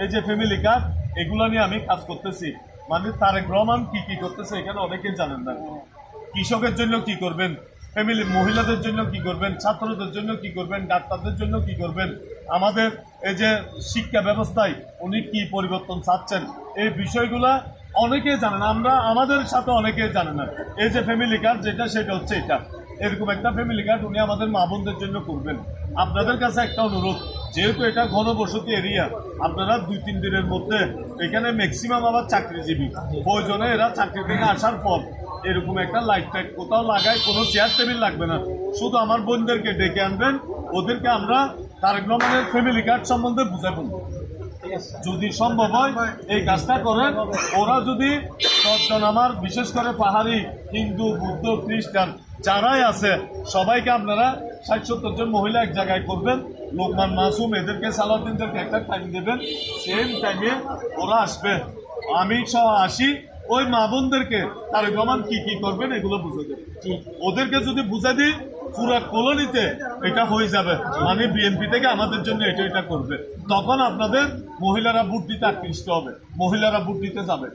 এই যে family card, এগুলো নিয়ে আমি কাজ করতেছি। মানে তারেক রহমান কি কি করতেছে এখানে অনেকেই জানেন না। কৃষকের জন্য কি করবেন, ফ্যামিলি মহিলাদের জন্য কি করবেন, ছাত্রদের জন্য কি করবেন, ডাক্তারদের জন্য কি করবেন, আমাদের এই যে শিক্ষা ব্যবস্থায় উনি কি পরিবর্তন চাচ্ছেন, এই বিষয়গুলা অনেকেই জানে না। আমরা আমাদের সাথে অনেকেই জানে না। এই যে ফ্যামিলি কার্ড যেটা, সেটা হচ্ছে এটা, এরকম একটা ফ্যামিলি কার্ড উনি আমাদের মা বোনদের জন্য করবেন। আপনাদের কাছে একটা অনুরোধ, যেহেতু এটা ঘনবসতি এরিয়া, আপনারা 2-3 দিনের মধ্যে, এখানে ম্যাক্সিমাম আবার চাকরিজীবী, প্রয়োজনে এরা চাকরি থেকে আসার পর এরকম একটা লাইট টাইট কোথাও লাগায়, কোনো চেয়ার টেবিল লাগবে না, শুধু আমার বোনদেরকে ডেকে আনবেন, ওদেরকে আমরা তারেক রহমানের ফ্যামিলি কার্ড সম্বন্ধে বুঝাই বলবো। যদি সম্ভব হয় এই কাজটা করেন। ওরা যদি 10 জন, আমার বিশেষ করে পাহাড়ি হিন্দু বৌদ্ধ খ্রিস্টান যারাই আছে, সবাইকে আপনারা 60-70 জন মহিলা এক জায়গায় করবেন, লোকমান মাসুম এদেরকে, সালাউদ্দিনদেরকে একটা টাইম দেবেন, সেম টাইমে ওরা আসবে, আমি সহ আসি, ওই মা বোনদেরকে তারেক রহমান কি কি করবেন এগুলো বুঝে দেবে। ওদেরকে যদি বুঝে দিই, পুরো কলোনিতে এটা হয়ে যাবে, মানে বিএনপি থেকে আমাদের জন্য এটা এটা করবে, তখন আপনাদের মহিলারা ভোট দিতে আকৃষ্ট হবে, মহিলারা ভোট দিতে যাবে।